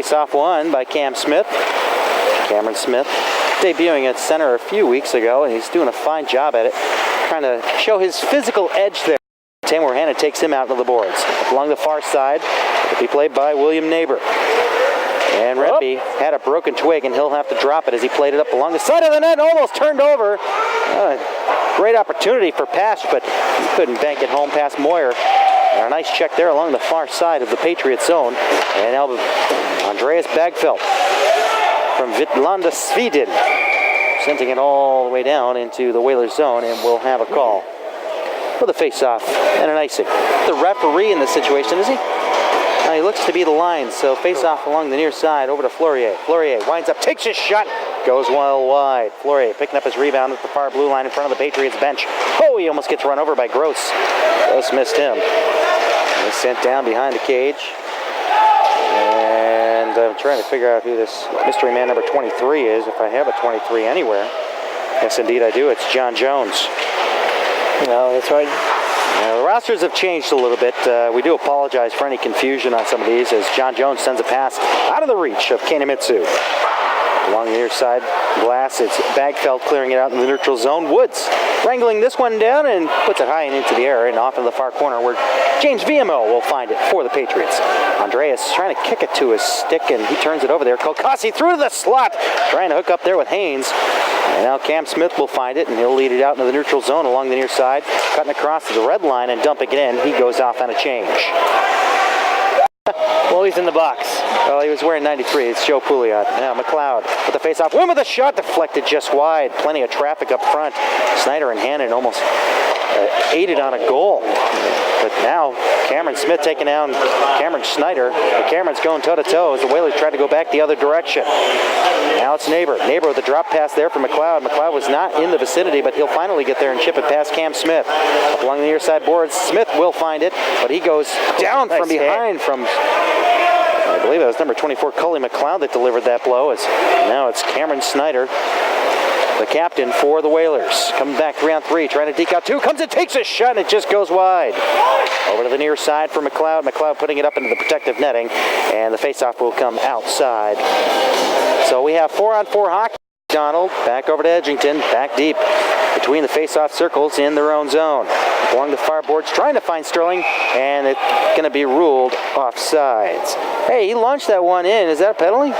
Face-off won by Cam Smith. Cameron Smith debuting at center a few weeks ago, and he's doing a fine job at it, trying to show his physical edge there. Taylor Hanna takes him out to the boards. Along the far side, it'll be played by William Neighbor. And Reppy had a broken twig, and he'll have to drop it as he played it up along the side of the net, almost turned over. Great opportunity for pass, but he couldn't bank it home past Moyer. And a nice check there along the far side of the Patriots zone. And now Andreas Bagfeldt from Vitlanda, Sweden, sending it all the way down into the Whalers zone, and we'll have a call for the face-off and an icing. The referee in this situation, is he? He looks to be the line, so face-off along the near side over to Flourier. Flourier winds up, takes his shot, goes well wide. Flourier picking up his rebound at the far blue line in front of the Patriots bench. Oh, he almost gets run over by Gross. Gross missed him. He's sent down behind the cage. And I'm trying to figure out who this mystery man number 23 is, if I have a 23 anywhere. Yes, indeed I do. It's John Jones. No, that's right. The rosters have changed a little bit. We do apologize for any confusion on some of these, as John Jones sends a pass out of the reach of Kanemitsu. Along the near side glass, it's Bagfeldt clearing it out in the neutral zone. Woods wrangling this one down and puts it high and into the air and off in the far corner where James VMO will find it for the Patriots. Andreas trying to kick it to his stick, and he turns it over there. Kokasi through to the slot, trying to hook up there with Haynes. And now Cam Smith will find it, and he'll lead it out into the neutral zone along the near side, cutting across to the red line and dumping it in. He goes off on a change. Well, he's in the box. Well, he was wearing 93. It's Joe Pouliot. Now McLeod with the face-off. Win with a shot deflected just wide. Plenty of traffic up front. Snyder and Hannon almost aided on a goal. But now Cameron Smith taking down Cameron Snyder. And Cameron's going toe-to-toe as the Whalers try to go back the other direction. Now it's Neighbor. Neighbor with the drop pass there for McLeod. McLeod was not in the vicinity, but he'll finally get there and chip it past Cam Smith. Up along the near side boards, Smith will find it, but he goes down from behind from... I believe that was number 24, Cully McLeod, that delivered that blow. Now it's Cameron Snyder, the captain for the Whalers. Coming back 3-on-3, trying to deke out two. Comes and takes a shot, and it just goes wide. Over to the near side for McLeod. McLeod putting it up into the protective netting, and the faceoff will come outside. So we have 4-on-4 hockey. Donald back over to Edgington, back deep between the face-off circles in their own zone. Along the far boards, trying to find Sterling, and it's going to be ruled offsides. Hey, he launched that one in. Is that a penalty?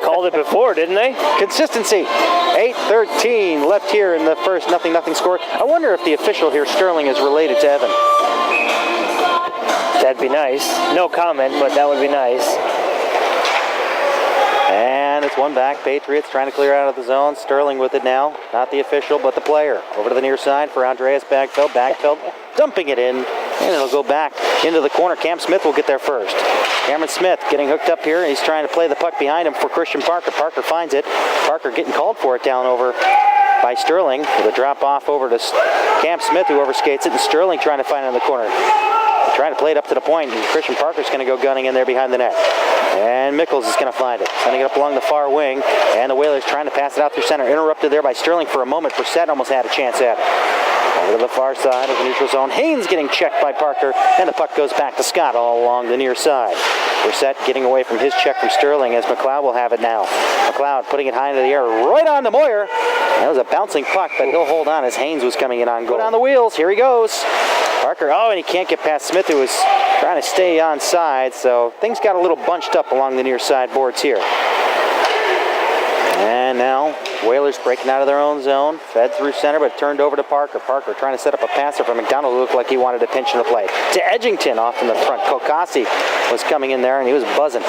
Called it before, didn't they? Consistency. 8-13 left here in the first 0-0 score. I wonder if the official here, Sterling, is related to Evan. That'd be nice. No comment, but that would be nice. And it's one back. Patriots trying to clear out of the zone. Sterling with it now. Not the official, but the player. Over to the near side for Andreas Bagfeldt. Bagfeldt dumping it in, and it'll go back into the corner. Cam Smith will get there first. Cameron Smith getting hooked up here. He's trying to play the puck behind him for Christian Parker. Parker finds it. Parker getting called for it down over by Sterling with a drop off over to Cam Smith, who overskates it, and Sterling trying to find it in the corner. Trying to play it up to the point, and Christian Parker's going to go gunning in there behind the net. And Mickles is going to find it. Sending it up along the far wing, and the Whalers trying to pass it out through center. Interrupted there by Sterling for a moment. Brissett almost had a chance at it. Over to the far side of the neutral zone. Haynes getting checked by Parker, and the puck goes back to Scott all along the near side. Brissett getting away from his check from Sterling as McLeod will have it now. McLeod putting it high into the air right on to Moyer. That was a bouncing puck, but he'll hold on as Haynes was coming in on goal. Put on the wheels. Here he goes. Parker, and he can't get past Smith, who was trying to stay on side, so things got a little bunched up along the near side boards here. And now, Whalers breaking out of their own zone, fed through center, but turned over to Parker. Parker trying to set up a passer for McDonald, who looked like he wanted to pinch in the play. To Edgington off in the front. Kokasi was coming in there, and he was buzzing.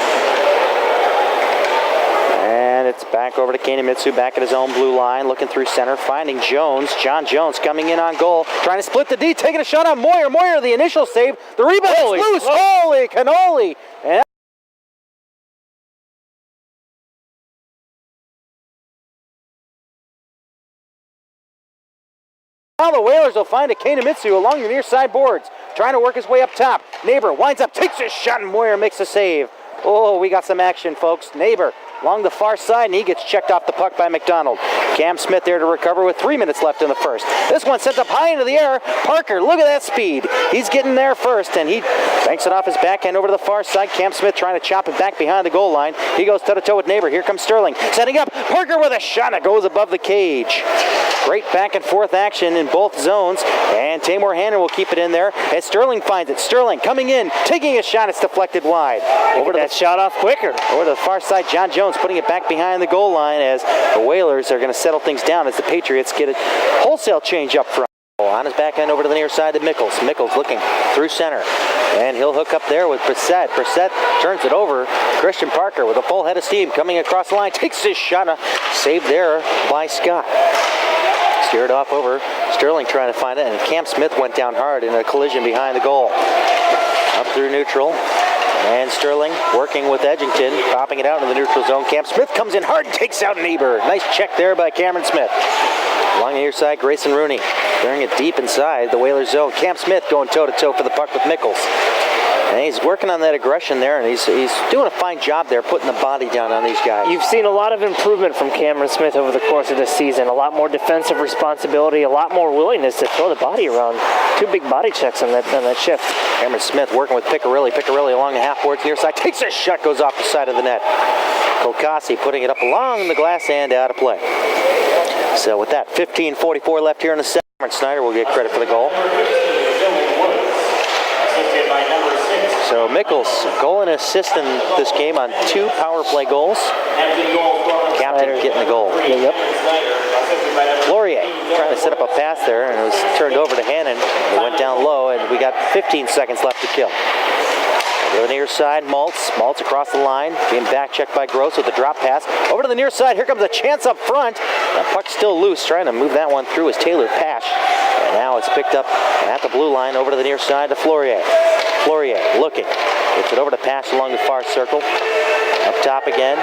And it's back over to Kanemitsu, back at his own blue line, looking through center, finding Jones. John Jones coming in on goal, trying to split the D, taking a shot on Moyer. Moyer, the initial save. The rebound is loose. Holy cannoli! And now the Whalers will find a Kanemitsu along the near side boards, trying to work his way up top. Neighbor winds up, takes his shot, and Moyer makes a save. Oh, we got some action, folks. Neighbor along the far side, and he gets checked off the puck by McDonald. Cam Smith there to recover with 3 minutes left in the first. This one sent up high into the air. Parker, look at that speed. He's getting there first, and he banks it off his backhand over to the far side. Cam Smith trying to chop it back behind the goal line. He goes toe-to-toe with Neighbor. Here comes Sterling. Setting up. Parker with a shot that goes above the cage. Great back and forth action in both zones, and Tamor Hannon will keep it in there as Sterling finds it. Sterling coming in, taking a shot. It's deflected wide. Over to that shot off quicker. Over to the far side, John Jones putting it back behind the goal line as the Whalers are going to settle things down as the Patriots get a wholesale change up front. On his backhand over to the near side to Mickles. Mickles looking through center, and he'll hook up there with Brissett. Brissett turns it over. Christian Parker with a full head of steam coming across the line. Takes his shot. Saved there by Scott. Steered off over. Sterling trying to find it, and Cam Smith went down hard in a collision behind the goal. Up through neutral. And Sterling working with Edgington, popping it out into the neutral zone. Cam Smith comes in hard and takes out Neighbor. Nice check there by Cameron Smith. Along the near side, Grayson Rooney clearing it deep inside the Whalers zone. Cam Smith going toe-to-toe for the puck with Mickles. And he's working on that aggression there, and he's doing a fine job there putting the body down on these guys. You've seen a lot of improvement from Cameron Smith over the course of this season. A lot more defensive responsibility, a lot more willingness to throw the body around. 2 big body checks on that shift. Cameron Smith working with Piccirilli. Piccirilli along the half boards near side. Takes a shot, goes off the side of the net. Kokasi putting it up along the glass and out of play. So with that, 15:44 left here in the second. Snyder will get credit for the goal. So Mickles, goal and assist in this game on 2 power play goals. Captain getting the goal. Yep. Laurier trying to set up a pass there, and it was turned over to Hannon. It went down low, and we got 15 seconds left to kill. Over the near side, Maltz across the line, being back checked by Gross with the drop pass. Over to the near side, here comes a chance up front. That puck's still loose, trying to move that one through is Taylor Pash. And now it's picked up at the blue line, over to the near side to Laurier. Laurier looking, gets it over to Pash along the far circle. Up top again,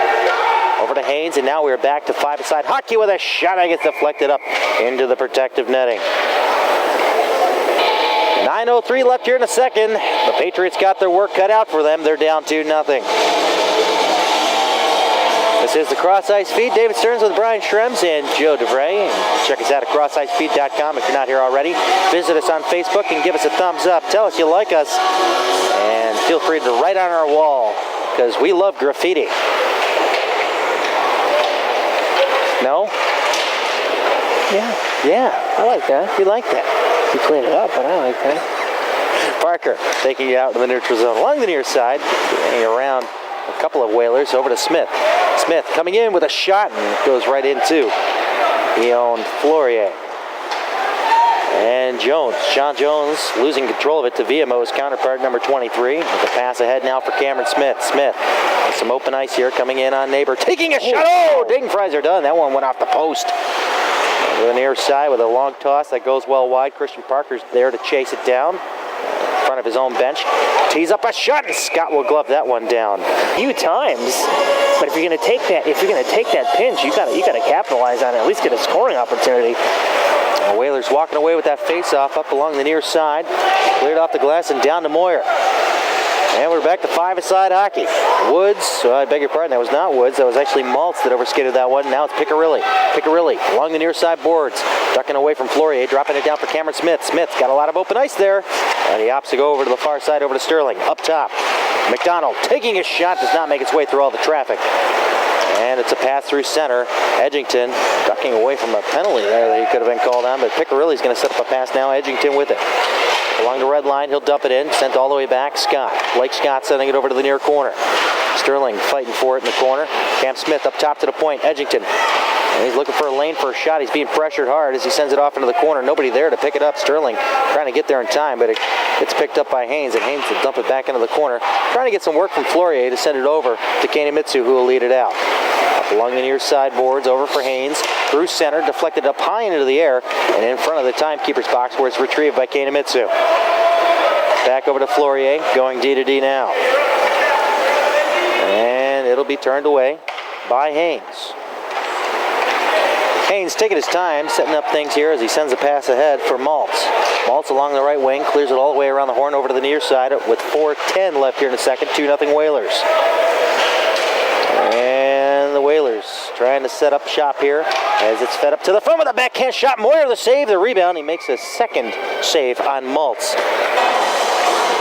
over to Haynes, and now we're back to 5-a-side hockey with a shot that gets deflected up into the protective netting. 9:03 left here in the second. The Patriots got their work cut out for them. They're down 2-0. This is the Cross Ice Feed. David Stearns with Brian Schrems and Joe DeVray. Check us out at crossicefeed.com if you're not here already. Visit us on Facebook and give us a thumbs up. Tell us you like us. And feel free to write on our wall, because we love graffiti. No? Yeah. I like that. You like that? You clean it up, but I like that. Parker taking it out to the neutral zone along the near side, hanging around a couple of Whalers over to Smith. Smith coming in with a shot, and it goes right into Laurier. And Jones, John Jones losing control of it to VMO's counterpart number 23. With the pass ahead now for Cameron Smith. Smith with some open ice here coming in on Neighbor. Taking a shot. Oh, Degenfries are done. That one went off the post. To the near side with a long toss that goes well wide. Christian Parker's there to chase it down in front of his own bench. Tees up a shot, and Scott will glove that one down. A few times, but if you're going to take that pinch, you got to capitalize on it. At least get a scoring opportunity. The Whalers walking away with that face-off up along the near side. Cleared off the glass and down to Moyer. And we're back to 5-a-side hockey. Woods, I beg your pardon, that was not Woods. That was actually Maltz that overskated that one. Now it's Piccirilli. Piccirilli along the near side boards. Ducking away from Laurier, dropping it down for Cameron Smith. Smith's got a lot of open ice there. And he opts to go over to the far side, over to Sterling. Up top, McDonald taking his shot, does not make its way through all the traffic. And it's a pass through center. Edgington ducking away from a penalty there that he could have been called on, but Piccirilli's going to set up a pass now. Edgington with it. Along the red line, he'll dump it in, sent all the way back. Scott. Blake Scott sending it over to the near corner. Sterling fighting for it in the corner. Cam Smith up top to the point. Edgington. And he's looking for a lane for a shot. He's being pressured hard as he sends it off into the corner. Nobody there to pick it up. Sterling trying to get there in time, but it's picked up by Haynes, and Haynes will dump it back into the corner. Trying to get some work from Laurier to send it over to Kanemitsu, who will lead it out. Up along the near side boards, over for Haynes. Through center, deflected up high into the air, and in front of the timekeeper's box where it's retrieved by Kanemitsu. Back over to Laurier, going D to D now. And it'll be turned away by Haynes. Haynes taking his time, setting up things here as he sends a pass ahead for Maltz. Maltz along the right wing, clears it all the way around the horn over to the near side with 4:10 left here in the second. 2-0 Whalers. And the Whalers trying to set up shop here as it's fed up to the front with a backhand shot. Moyer the save, the rebound. He makes a second save on Maltz.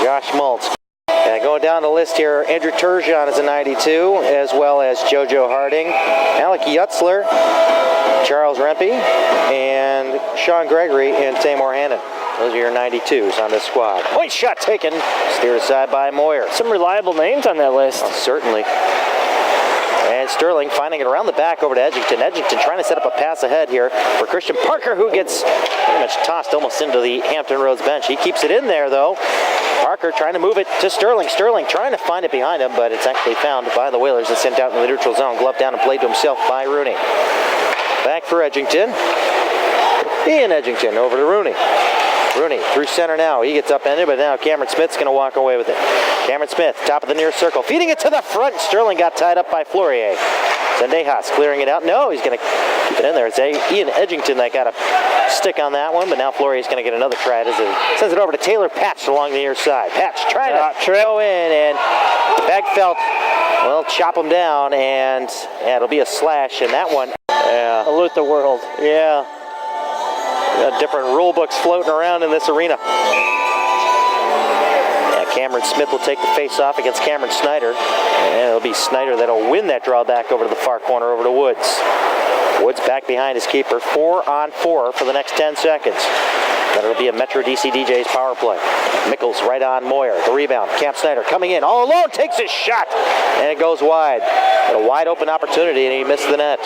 Josh Maltz. And going down the list here, Andrew Turgeon is a 92, as well as JoJo Harding, Alec Yutzler, Charles Rempe, and Sean Gregory and Tamor Hannon. Those are your 92s on this squad. Point shot taken, steered aside by Moyer. Some reliable names on that list. Oh, certainly. And Sterling finding it around the back over to Edgington. Edgington trying to set up a pass ahead here for Christian Parker, who gets pretty much tossed almost into the Hampton Roads bench. He keeps it in there, though. Parker trying to move it to Sterling. Sterling trying to find it behind him, but it's actually found by the Whalers and sent out in the neutral zone. Glove down and played to himself by Rooney. Back for Edgington. Ian Edgington over to Rooney. Rooney through center now. He gets upended, but now Cameron Smith's going to walk away with it. Cameron Smith, top of the near circle, feeding it to the front. Sterling got tied up by Flourier. Zendejas clearing it out. No, he's going to keep it in there. It's Ian Edgington that got a stick on that one, but now Flourier's going to get another try. It sends it over to Taylor Patch along the near side. Patch trying to go in, and Bagfelt will chop him down, and it'll be a slash, and that one. Salute the world. Yeah. Different rule books floating around in this arena. Yeah, Cameron Smith will take the face-off against Cameron Snyder. And it'll be Snyder that'll win that drawback over to the far corner over to Woods. Woods back behind his keeper. 4-on-4 for the next 10 seconds. Then it'll be a Metro DC DJ's power play. Mickles right on Moyer. The rebound. Cam Snyder coming in all alone. Takes his shot. And it goes wide. Got a wide open opportunity, and he missed the net.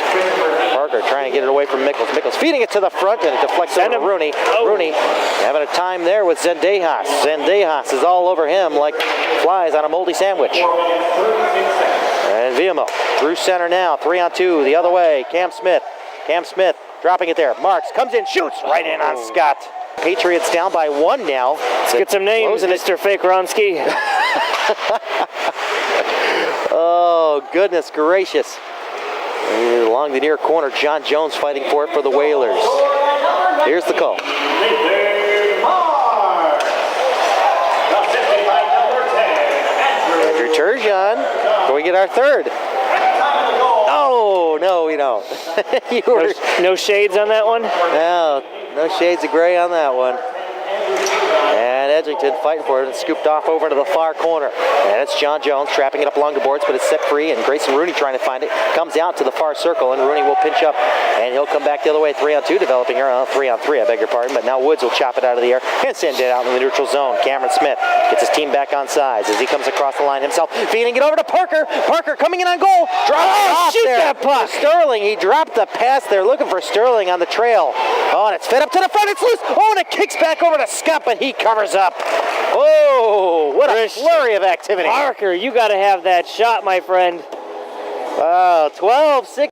Parker trying to get it away from Mickles. Mickles feeding it to the front, and it deflects over to Rooney. Oh. Rooney having a time there with Zendejas. Zendejas is all over him like flies on a moldy sandwich. And Viamo through center now. 3-on-2 the other way. Cam Smith. Cam Smith dropping it there. Marks comes in, shoots right in on Scott. Patriots down by 1 now. Let's get some names, Mr. Fake Ronski. Oh, goodness gracious. Along the near corner, John Jones fighting for it for the Whalers. Here's the call. Andrew Turgeon. Can we get our third? No, we don't. No shades on that one? No shades of gray on that one. And Edgington fighting for it and scooped off over to the far corner. And it's John Jones trapping it up along the boards, but it's set free, and Grayson Rooney trying to find it. Comes out to the far circle, and Rooney will pinch up, and he'll come back the other way. 3-on-2 developing here. 3-on-3, I beg your pardon, but now Woods will chop it out of the air and send it out in the neutral zone. Cameron Smith gets his team back on sides as he comes across the line himself, feeding it over to Parker. Parker coming in on goal. Shoot that puck. Sterling, he dropped the pass there, looking for Sterling on the trail. Oh, and it's fed up to the front. It's loose. Oh, and it kicks back over to Scott, but he covers up. Oh, what a flurry of activity. Parker, you got to have that shot, my friend. 12-6.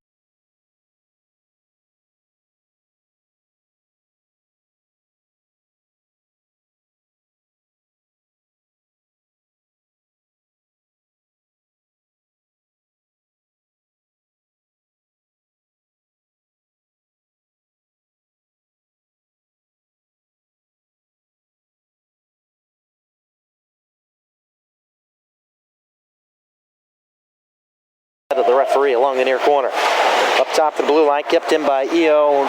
Of the referee along the near corner. Up top to the blue line, kept in by Ione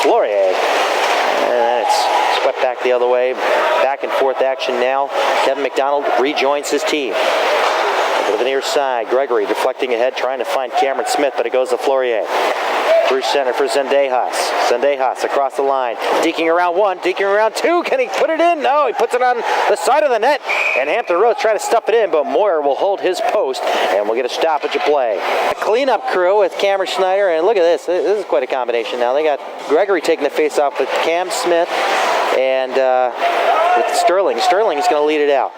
Flourier. And then it's swept back the other way. Back and forth action now. Kevin McDonald rejoins his team. Over to the near side, Gregory deflecting ahead, trying to find Cameron Smith, but it goes to Flourier. Through center for Zendejas. Zendejas across the line. Deking around 1, deking around 2. Can he put it in? No, he puts it on the side of the net. And Hampton Roads trying to stuff it in, but Moyer will hold his post, and we'll get a stoppage of play. A cleanup crew with Cameron Snyder, and look at this. This is quite a combination now. They got Gregory taking the face off with Cam Smith and with Sterling. Sterling is going to lead it out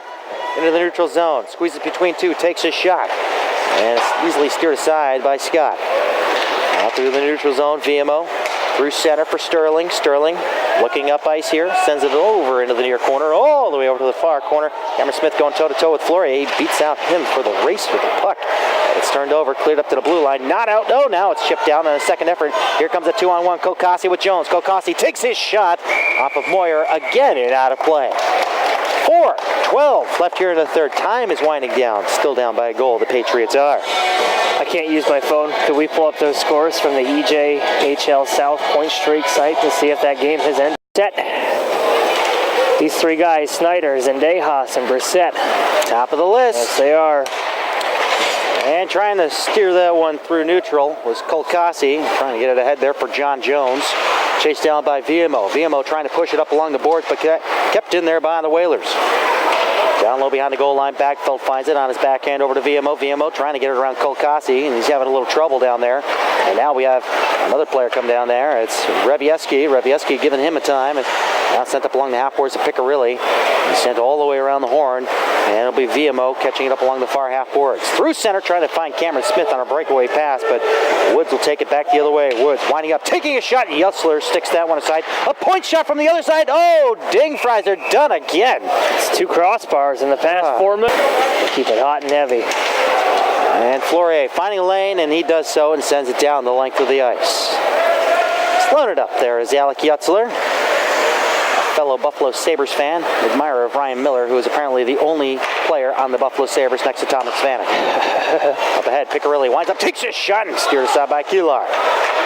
into the neutral zone. Squeezes between 2, takes his shot. And it's easily steered aside by Scott. Out through the neutral zone, VMO. Through center for Sterling. Sterling looking up ice here. Sends it over into the near corner. All the way over to the far corner. Cameron Smith going toe-to-toe with Flourier. He beats out him for the race with the puck. It's turned over, cleared up to the blue line. Not out. No, now it's chipped down on a second effort. Here comes a 2-on-1. Kokasi with Jones. Kokasi takes his shot off of Moyer again and out of play. 4:12 left here in the third. Time is winding down. Still down by a goal. The Patriots are. I can't use my phone. Could we pull up those scores from the EJHL South Point Streak site to see if that game has ended? Set. These three guys, Snyder, Zendejas, and Brissett. Top of the list. Yes, they are. And trying to steer that one through neutral was Kolkasi, trying to get it ahead there for John Jones. Chased down by VMO. VMO trying to push it up along the boards, but kept in there by the Whalers. Down low behind the goal line, Backfeld finds it on his backhand over to VMO. VMO trying to get it around Kolkasi, and he's having a little trouble down there. And now we have another player come down there. It's Revieski. Revieski giving him a time. And now sent up along the half boards to Piccarilli. He's sent all the way around the horn. And it'll be VMO catching it up along the far half boards. Through center, trying to find Cameron Smith on a breakaway pass, but Woods will take it back the other way. Woods winding up, taking a shot. Yutzler sticks that one aside. A point shot from the other side. Oh, ding fries are done again. It's two crossbars in the past 4 minutes. Keep it hot and heavy. And Flourier finding a lane, and he does so and sends it down the length of the ice. Slowing it up there is Alec Yutzler, a fellow Buffalo Sabres fan, admirer of Ryan Miller, who is apparently the only player on the Buffalo Sabres next to Thomas Vanek. Up ahead, Piccarilli winds up, takes a shot, and steered aside by Kilar.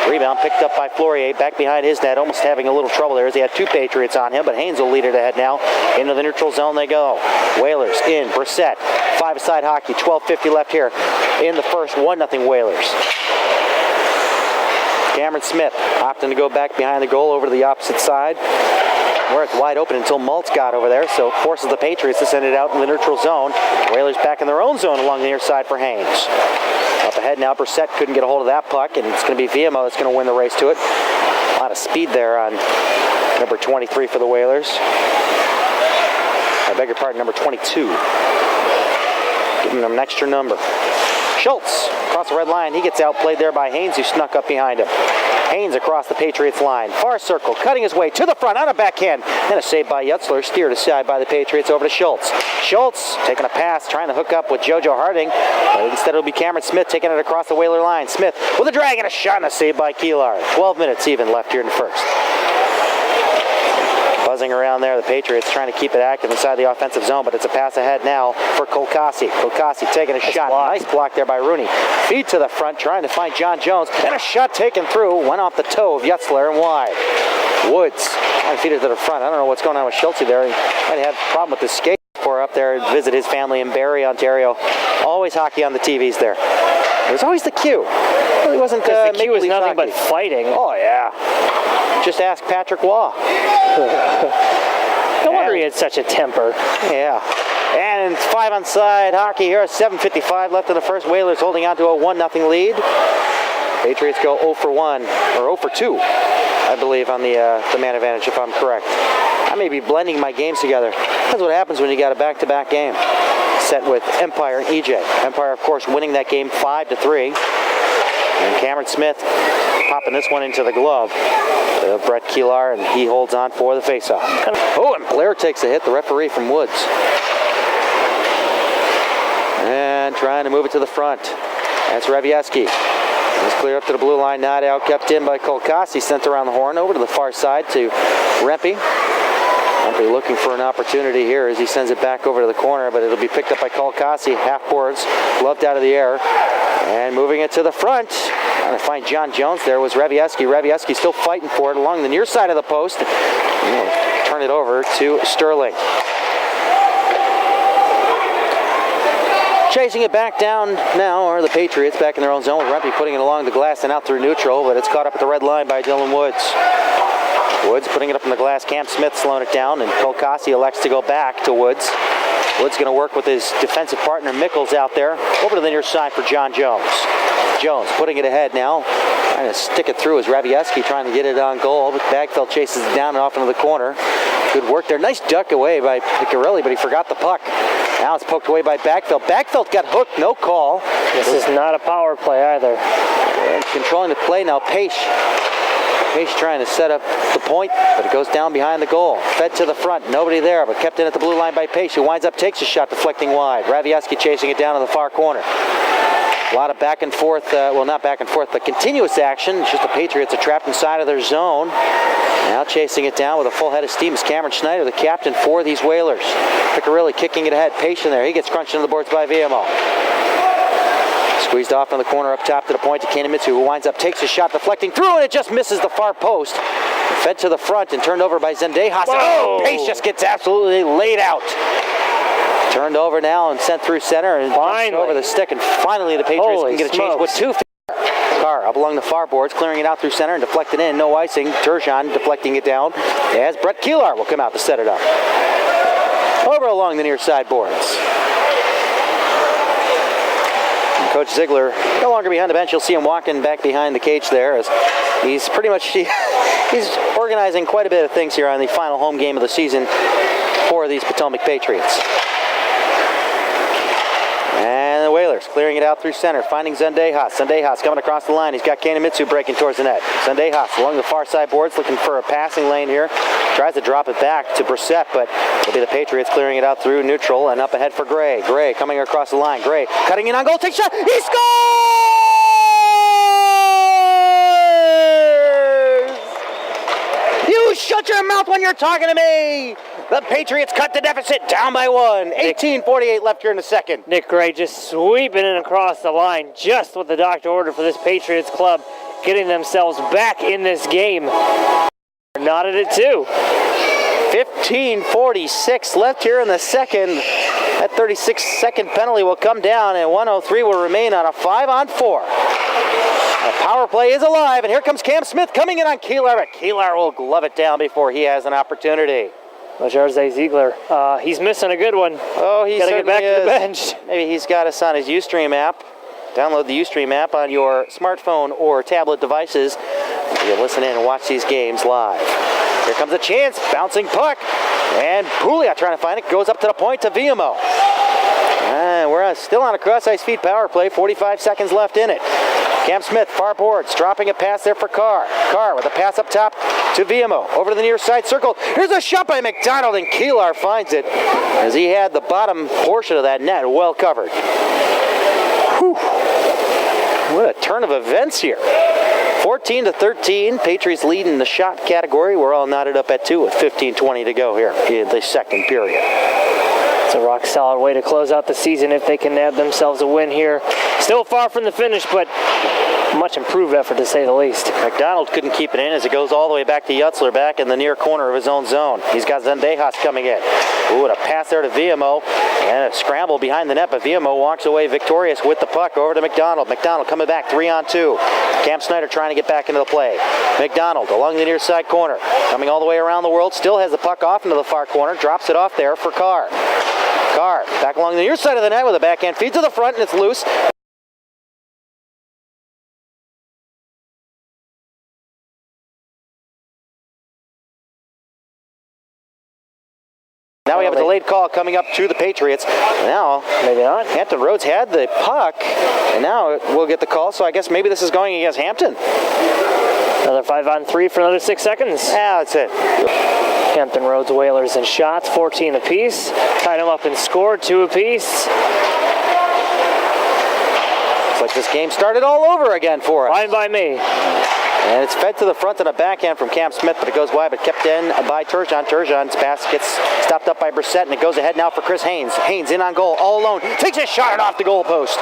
Rebound picked up by Flourier, back behind his net, almost having a little trouble there as he had two Patriots on him, but Haynes will lead it ahead now. Into the neutral zone they go. Whalers in, Brissett, five-a-side hockey, 12:50 left here in the first, 1-0 Whalers. Cameron Smith opting to go back behind the goal over to the opposite side, where it's wide open until Maltz got over there, so forces the Patriots to send it out in the neutral zone. Whalers back in their own zone along the near side for Haynes. Up ahead now, Brissett couldn't get a hold of that puck, and it's going to be VMO that's going to win the race to it. A lot of speed there on number 23 for the Whalers. I beg your pardon, number 22. Giving them an extra number. Schultz across the red line. He gets outplayed there by Haynes, who snuck up behind him. Haynes across the Patriots line. Far circle, cutting his way to the front on a backhand. And a save by Yutzler, steered aside by the Patriots over to Schultz. Schultz taking a pass, trying to hook up with JoJo Harding. But instead it'll be Cameron Smith taking it across the Whaler line. Smith with a drag and a shot and a save by Kilar. 12 minutes even left here in the first. Buzzing around there, the Patriots trying to keep it active inside the offensive zone, but it's a pass ahead now for Kolkasi. Kolkasi taking a shot. Nice block there by Rooney. Feed to the front, trying to find John Jones, and a shot taken through. Went off the toe of Yutzler and wide. Woods trying to feed it to the front. I don't know what's going on with Schultz there. He might have a problem with the skate for up there and visit his family in Barrie, Ontario. Always hockey on the TVs there. It was always the cue. It really wasn't the cue was nothing but fighting. Oh, yeah. Just ask Patrick Waugh. No wonder he had such a temper. Yeah. And it's 5-on-side hockey here. 7:55 left in the first. Whalers holding on to a 1-0 lead. Patriots go 0 for 1, or 0 for 2, I believe, on the man advantage, if I'm correct. I may be blending my games together. That's what happens when you got a back-to-back game. Set with Empire and EJ. Empire, of course, winning that game 5-3. And Cameron Smith popping this one into the glove of Brett Kilar, and he holds on for the faceoff. Oh, and Blair takes a hit, the referee from Woods. And trying to move it to the front. That's Revieski. It's clear up to the blue line, not out, kept in by Kolkasi, sent around the horn, over to the far side to Rempe. Rempe looking for an opportunity here as he sends it back over to the corner, but it'll be picked up by Kolkasi, half boards, gloved out of the air. And moving it to the front, trying to find John Jones there was Revieski. Revieski still fighting for it along the near side of the post. Turn it over to Sterling. Chasing it back down now are the Patriots back in their own zone with Rempe putting it along the glass and out through neutral, but it's caught up at the red line by Dylan Woods. Woods putting it up in the glass. Cam Smith slowing it down, and Kolkasi elects to go back to Woods. Woods going to work with his defensive partner Mickles out there. Over to the near side for John Jones. Jones putting it ahead now. Trying to stick it through as Revieski trying to get it on goal, but Bagfeld chases it down and off into the corner. Good work there. Nice duck away by Piccarilli, but he forgot the puck. Now it's poked away by Bagfeld. Bagfeld got hooked, no call. This is not a power play either. And controlling the play now, Pace. Pace trying to set up the point, but it goes down behind the goal. Fed to the front, nobody there, but kept in at the blue line by Pace, who winds up, takes a shot deflecting wide. Revieski chasing it down in the far corner. A lot of back and forth, well, not back and forth, but continuous action. It's just the Patriots are trapped inside of their zone. Now chasing it down with a full head of steam is Cameron Schneider, the captain for these Whalers. Piccarelli kicking it ahead, patient there. He gets crunched into the boards by VMO. Squeezed off in the corner up top to the point to Kanemitsu, who winds up, takes a shot, deflecting through, and it just misses the far post. Fed to the front and turned over by Zendejas. Oh, Pace just gets absolutely laid out. Turned over now and sent through center and over the stick, and finally the Patriots can get a change with 2 feet. Carr up along the far boards, clearing it out through center and deflected in. No icing. Turgeon deflecting it down as Brett Keelar will come out to set it up. Over along the near side boards. And Coach Ziegler no longer behind the bench. You'll see him walking back behind the cage there as he's pretty much he's organizing quite a bit of things here on the final home game of the season for these Potomac Patriots. And the Whalers clearing it out through center, finding Zendejas. Zendejas coming across the line. He's got Kanemitsu breaking towards the net. Zendejas along the far side boards looking for a passing lane here. Tries to drop it back to Brissett, but it'll be the Patriots clearing it out through neutral and up ahead for Gray. Gray coming across the line. Gray cutting in on goal. Takes shot. He scores! You shut your mouth when you're talking to me! The Patriots cut the deficit down by 1. 18:48 left here in the second. Nick Gray just sweeping it across the line, just what the doctor ordered for this Patriots club, getting themselves back in this game. Knotted it too. 15:46 left here in the second. That 36-second penalty will come down, and 103 will remain on a 5-on-4. The power play is alive, and here comes Cam Smith coming in on Keelar, but Keelar will glove it down before he has an opportunity. Well, Jersey Ziegler, he's missing a good one. Oh, he's got to get back to the bench. Maybe he's got us on his Ustream app. Download the Ustream app on your smartphone or tablet devices. You can listen in and watch these games live. Here comes a chance, bouncing puck, and Pouliot trying to find it, goes up to the point to VMO. And we're still on a cross-ice feed power play, 45 seconds left in it. Cam Smith, far boards, dropping a pass there for Carr. Carr with a pass up top to VMO. Over to the near side circle. Here's a shot by McDonald, and Keelar finds it as he had the bottom portion of that net well covered. Whew. What a turn of events here. 14-13, Patriots lead in the shot category. We're all knotted up at 2 with 15:20 to go here in the second period. It's a rock solid way to close out the season if they can nab themselves a win here. Still far from the finish, but much improved effort to say the least. McDonald couldn't keep it in as it goes all the way back to Yutzler, back in the near corner of his own zone. He's got Zendejas coming in. Ooh, and a pass there to VMO, and a scramble behind the net, but VMO walks away victorious with the puck over to McDonald. McDonald coming back 3-on-2. Cam Snyder trying to get back into the play. McDonald along the near side corner, coming all the way around the world, still has the puck off into the far corner, drops it off there for Carr. Carr back along the near side of the net with a backhand feed to the front, and it's loose. Now we have a delayed call coming up to the Patriots. Now, maybe not. Hampton Roads had the puck, and now we'll get the call, so I guess maybe this is going against Hampton. Another 5-on-3 for another 6 seconds. Yeah, that's it. Hampton Roads Whalers in shots, 14 apiece. Tied them up and scored, 2 apiece. Looks like this game started all over again for us. Fine by me. And it's fed to the front on a backhand from Cam Smith, but it goes wide, but kept in by Turgeon. Turgeon's pass gets stopped up by Brissett, and it goes ahead now for Chris Haynes. Haynes in on goal, all alone. Takes a shot off the goal post.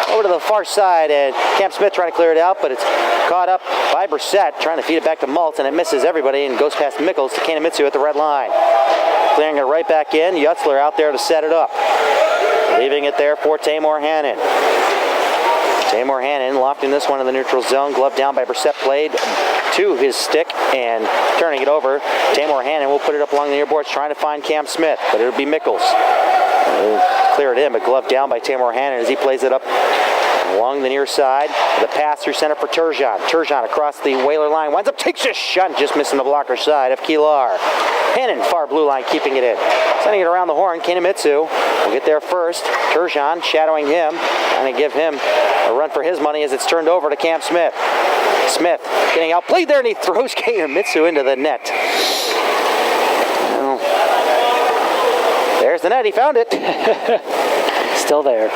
Over to the far side, and Cam Smith trying to clear it out, but it's caught up by Brissett, trying to feed it back to Maltz, and it misses everybody and goes past Mickles to Kanemitsu at the red line. Clearing it right back in, Yutzler out there to set it up. Leaving it there for Tamor Hannon. Tamor Hannon lofting this one in the neutral zone. Glove down by Brissett, played to his stick and turning it over. Tamor Hannon will put it up along the near boards trying to find Cam Smith, but it'll be Mickles. Clear it in, but glove down by Tamor Hannon as he plays it up along the near side. The pass through center for Turgeon. Turgeon across the Whaler line. Winds up, takes a shot, just missing the blocker side of Keelar. Hannon, far blue line, keeping it in. Sending it around the horn, Kanemitsu will get there first. Turgeon shadowing him, trying to give him a run for his money as it's turned over to Cam Smith. Smith getting outplayed there, and he throws Kanemitsu into the net. Well, there's the net, he found it. Still there.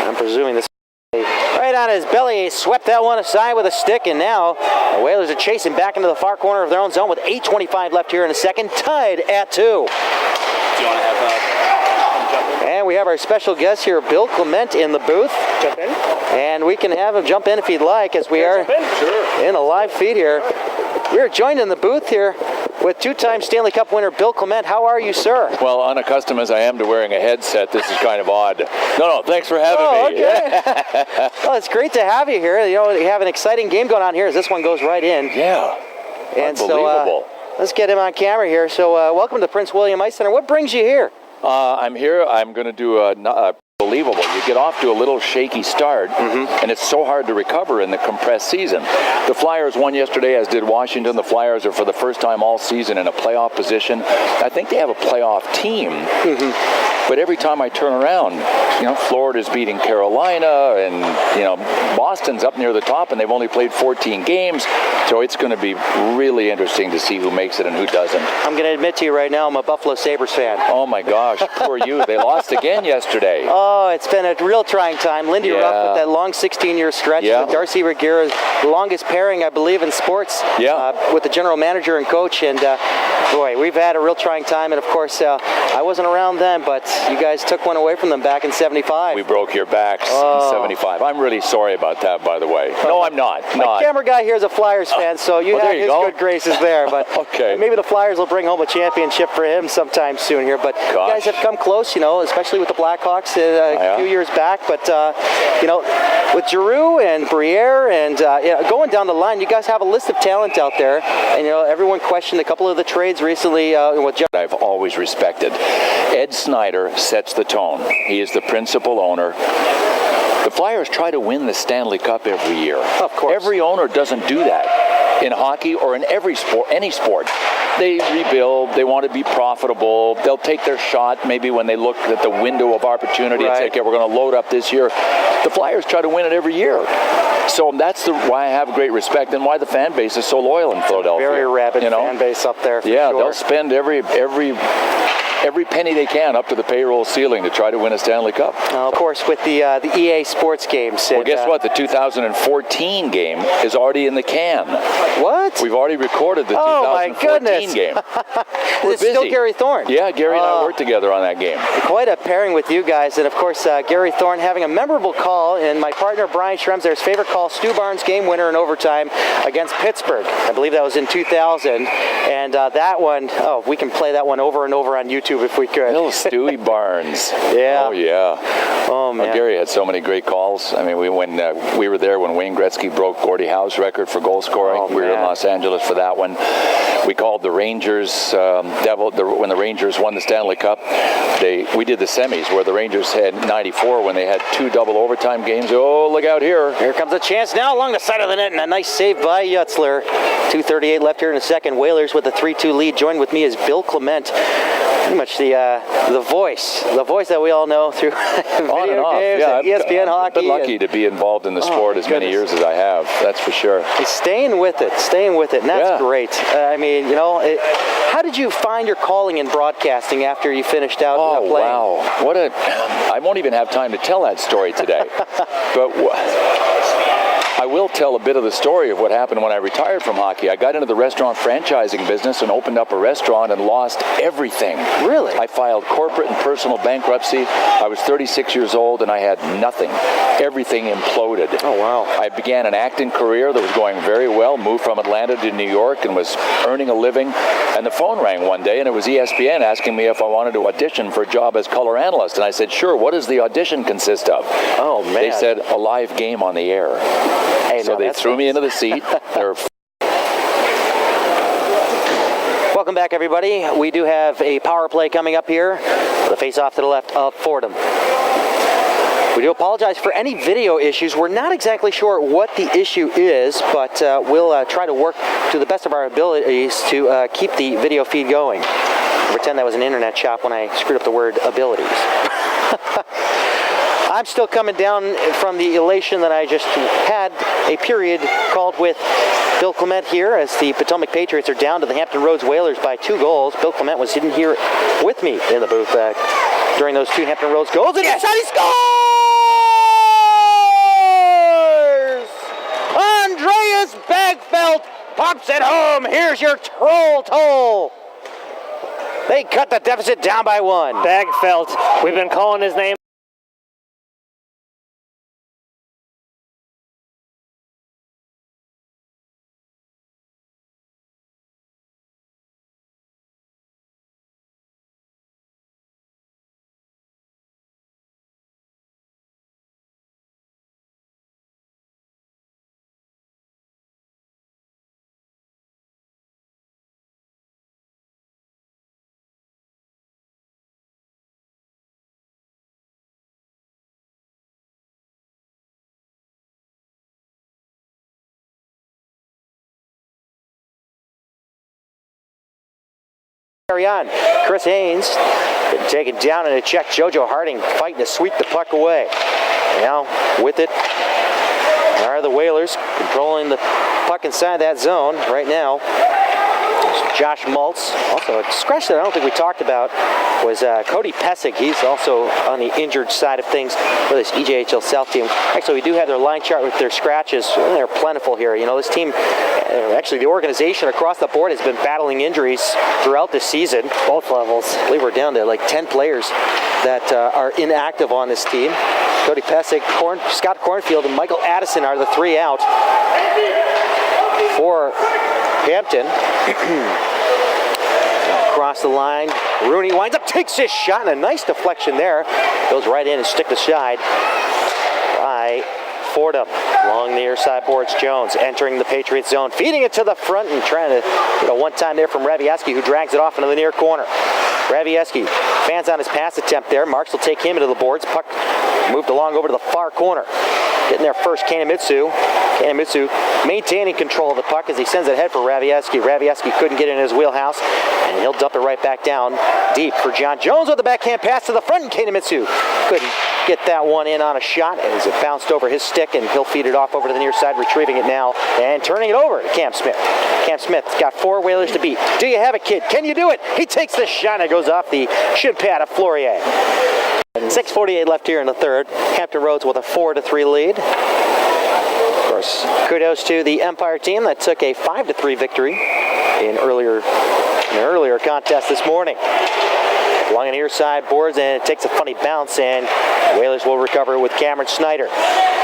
I'm presuming this right right on his belly. He swept that one aside with a stick, and now the Whalers are chasing back into the far corner of their own zone with 8:25 left here in the second, tied at 2. Do you want to have And we have our special guest here, Bill Clement, in the booth. Jump in. And we can have him jump in if he'd like, as we are in a live feed here. We're joined in the booth here with two-time Stanley Cup winner Bill Clement. How are you, sir? Well, unaccustomed as I am to wearing a headset, this is kind of odd. No, thanks for having me. Okay. Well, it's great to have you here. You know, you have an exciting game going on here as this one goes right in. Yeah, And unbelievable. So, let's get him on camera here. So, welcome to Prince William Ice Center. What brings you here? I'm here. I'm going to do a unbelievable. You get off to a little shaky start, and it's so hard to recover in the compressed season. The Flyers won yesterday, as did Washington. The Flyers are for the first time all season in a playoff position. I think they have a playoff team. But every time I turn around, you know, Florida's beating Carolina, and, you know, Boston's up near the top, and they've only played 14 games. So it's going to be really interesting to see who makes it and who doesn't. I'm going to admit to you right now, I'm a Buffalo Sabres fan. Oh, my gosh. Poor you. They lost again yesterday. Oh, it's been a real trying time. Lindy Ruff with that long 16-year stretch. With Darcy Reguera, the longest pairing, I believe, in sports. With the general manager and coach. And, boy, we've had a real trying time. And, of course, I wasn't around then, but you guys took one away from them back in 75. We broke your backs in 75. I'm really sorry about that, by the way. No, I'm not. My camera guy here is a Flyers fan, so you have his good graces there. But maybe the Flyers will bring home a championship for him sometime soon here. But you guys have come close, you know, especially with the Blackhawks a few years back. But, you know, with Giroux and Briere and you know, going down the line, you guys have a list of talent out there. And, you know, everyone questioned a couple of the trades recently with I've always respected. Ed Snyder sets the tone. He is the principal owner. The Flyers try to win the Stanley Cup every year. Of course. Every owner doesn't do that in hockey or in every sport, any sport. They rebuild. They want to be profitable. They'll take their shot maybe when they look at the window of opportunity and say, okay, we're going to load up this year. The Flyers try to win it every year. So that's why I have great respect and why the fan base is so loyal in Philadelphia. Very rabid fan base up there. For sure. They'll spend every penny they can up to the payroll ceiling to try to win a Stanley Cup. Of course, with the EA Sports games. Well, guess what? The 2014 game is already in the can. What? We've already recorded the 2014 game. Is it still Gary Thorne? Yeah, Gary and I worked together on that game. Quite a pairing with you guys. And, of course, Gary Thorne having a memorable call, and my partner Brian Schremser's favorite call, Stu Barnes game winner in overtime against Pittsburgh. I believe that was in 2000. And that one, we can play that one over and over on YouTube if we could. Little Stewie Barnes. Yeah. Oh, yeah. Oh, man. Gary had so many great calls. I mean, we were there when Wayne Gretzky broke Gordie Howe's record for goal scoring. We were in Los Angeles for that one. We called the Rangers when the Rangers won the Stanley Cup. We did the semis where the Rangers had 94 when they had 2 double overtime games. Oh, look out here. Here comes a chance now along the side of the net, and a nice save by Yutzler. 2:38 left here in the second. Whalers with a 3-2 lead. Joined with me is Bill Clement. Pretty much the voice that we all know through video games and ESPN hockey. I've been lucky to be involved in the sport as many years as I have. That's for sure. He's staying with it, and that's great. I mean, you know, how did you find your calling in broadcasting after you finished out playing? Oh, wow. I won't even have time to tell that story today. But I will tell a bit of the story of what happened when I retired from hockey. I got into the restaurant franchising business and opened up a restaurant and lost everything. Really? I filed corporate and personal bankruptcy. I was 36 years old and I had nothing. Everything imploded. Oh, wow. I began an acting career that was going very well, moved from Atlanta to New York and was earning a living. And the phone rang one day and it was ESPN asking me if I wanted to audition for a job as color analyst. And I said, sure, what does the audition consist of? Oh, man. They said, a live game on the air. Hey, so they threw me into the seat. Welcome back, everybody. We do have a power play coming up here. The face-off to the left of Fordham. We do apologize for any video issues. We're not exactly sure what the issue is, but we'll try to work to the best of our abilities to keep the video feed going. Pretend that was an internet shop when I screwed up the word abilities. I'm still coming down from the elation that I just had a period called with Bill Clement here as the Potomac Patriots are down to the Hampton Roads Whalers by 2 goals. Bill Clement was sitting here with me in the booth during those 2 Hampton Roads goals. And he shot, he scored! Chris Bagfeld pops it home. Here's your troll toll. They cut the deficit down by 1. Bagfeld, we've been calling his name. Carry on. Chris Haynes taken down in a check. JoJo Harding fighting to sweep the puck away. Now with it are the Whalers controlling the puck inside that zone right now. Josh Maltz. Also a scratch that I don't think we talked about was Cody Pesic. He's also on the injured side of things for this EJHL South team. Actually, we do have their line chart with their scratches. They're plentiful here. You know, this team, actually the organization across the board has been battling injuries throughout this season. Both levels. I believe we're down to like 10 players that are inactive on this team. Cody Pesic, Scott Cornfield, and Michael Addison are the 3 out for Hampton. Across the line, Rooney winds up, takes his shot, and a nice deflection there. Goes right in and stick aside by Fordham. Along the near side boards, Jones entering the Patriots zone, feeding it to the front and trying to get a one-time there from Ravieski, who drags it off into the near corner. Ravieski fans on his pass attempt there. Marks will take him into the boards. Puck moved along over to the far corner. Getting there first, Kanemitsu. Kanemitsu maintaining control of the puck as he sends it ahead for Ravieski. Ravieski couldn't get in his wheelhouse, and he'll dump it right back down deep for John Jones with the backhand pass to the front, and Kanemitsu couldn't get that one in on a shot as it bounced over his stick, and he'll feed it off over to the near side, retrieving it now and turning it over to Cam Smith. Cam Smith's got 4 Whalers to beat. Do you have it, kid? Can you do it? He takes the shot and it goes off the shin pad of Flourier. 6:48 left here in the third. Hampton Roads with a 4-3 lead. Of course, kudos to the Empire team that took a 5-3 victory in an earlier contest this morning. Along the near side boards, and it takes a funny bounce, and Whalers will recover with Cameron Snyder.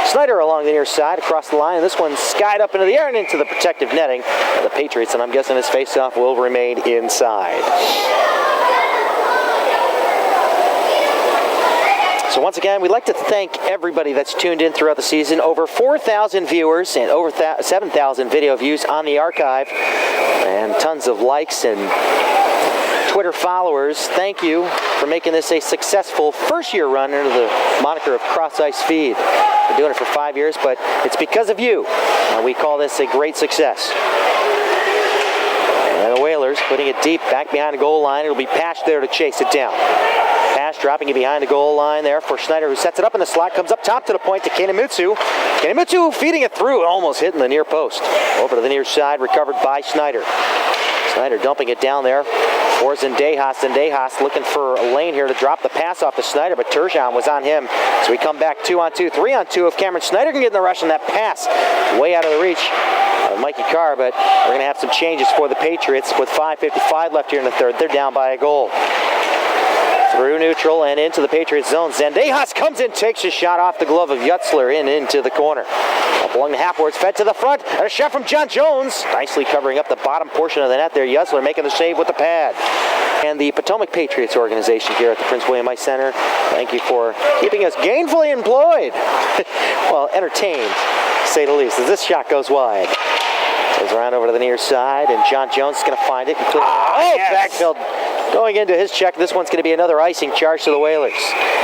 Snyder along the near side, across the line, and this one skied up into the air and into the protective netting of the Patriots, and I'm guessing his faceoff will remain inside. So once again, we'd like to thank everybody that's tuned in throughout the season. Over 4,000 viewers and over 7,000 video views on the archive, and tons of likes and Twitter followers. Thank you for making this a successful first-year run under the moniker of Cross Ice Feed. We're doing it for 5 years, but it's because of you. We call this a great success. And the Whalers putting it deep back behind the goal line. It'll be Pash there to chase it down. Pash dropping it behind the goal line there for Snyder, who sets it up in the slot, comes up top to the point to Kanemitsu. Kanemitsu feeding it through, almost hitting the near post. Over to the near side, recovered by Snyder. Snyder dumping it down there for Zendejas. Zendejas looking for a lane here to drop the pass off to Snyder, but Turgeon was on him. So we come back 2-on-2, 3-on-2 if Cameron Snyder can get in the rush, and that pass way out of the reach of Mikey Carr, but we're going to have some changes for the Patriots with 5:55 left here in the third. They're down by a goal. Through neutral and into the Patriots zone. Zendejas comes in, takes a shot off the glove of Yutzler and into the corner. Up along the half-boards, fed to the front, and a shot from John Jones. Nicely covering up the bottom portion of the net there. Yutzler making the save with the pad. And the Potomac Patriots organization here at the Prince William Ice Center, thank you for keeping us gainfully employed. Well, entertained, to say the least, as this shot goes wide. Goes around over to the near side, and John Jones is going to find it. Yes. Backfield going into his check. This one's going to be another icing charge to the Whalers.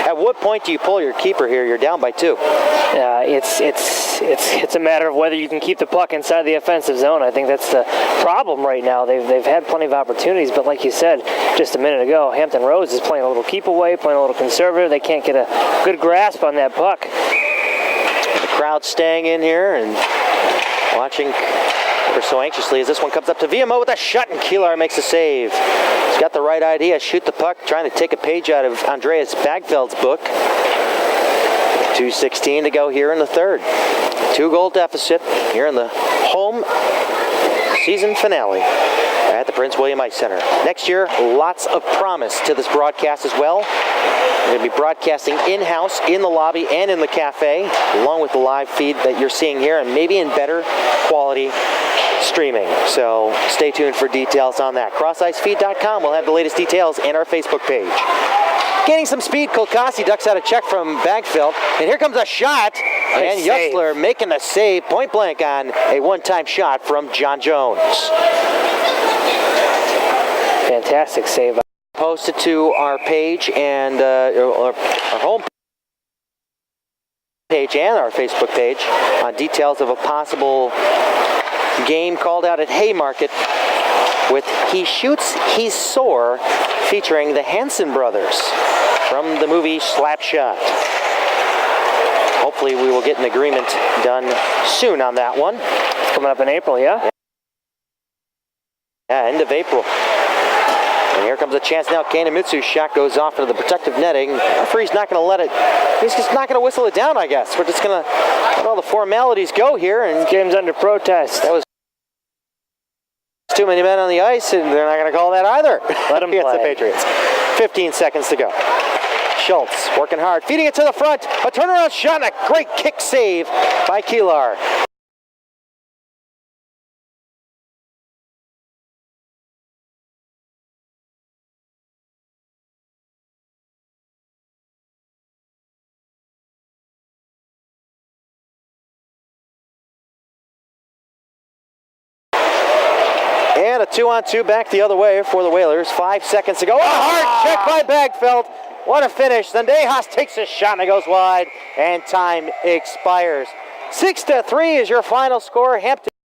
At what point do you pull your keeper here? You're down by 2. It's a matter of whether you can keep the puck inside the offensive zone. I think that's the problem right now. They've had plenty of opportunities, but like you said just a minute ago, Hampton Roads is playing a little keep away, playing a little conservative. They can't get a good grasp on that puck. The crowd staying in here and watching ever so anxiously as this one comes up to VMO with a shot, and Keelar makes a save. He's got the right idea, shoot the puck, trying to take a page out of Andreas Bagfeld's book. 2:16 to go here in the third. 2-goal deficit here in the home season finale at the Prince William Ice Center. Next year, lots of promise to this broadcast as well. We're going to be broadcasting in-house, in the lobby, and in the cafe, along with the live feed that you're seeing here, and maybe in better quality streaming. So stay tuned for details on that. CrossIceFeed.com will have the latest details and our Facebook page. Gaining some speed, Kolkasi ducks out a check from Bagfield, and here comes a shot, and Yuxler making the save, point blank on a one-time shot from John Jones. Fantastic save. Posted to our page and our home page and our Facebook page on details of a possible game called out at Haymarket with He Shoots, He's Sore, featuring the Hanson brothers from the movie Slapshot. Hopefully we will get an agreement done soon on that one. It's coming up in April, yeah? Yeah, end of April. And here comes a chance now. Kanemitsu's shot goes off into the protective netting. Referee's not going to let it. He's just not going to whistle it down, I guess. We're just going to let all the formalities go here. And this game's under protest. That was too many men on the ice, and they're not going to call that either. Let them play. Against the Patriots. 15 seconds to go. Schultz working hard, feeding it to the front. A turnaround shot and a great kick save by Keelar. And a 2-on-2 back the other way for the Whalers. 5 seconds to go. A hard check by Bagfeld. What a finish. Zendejas takes a shot and it goes wide. And time expires. 6-3 is your final score. Hampton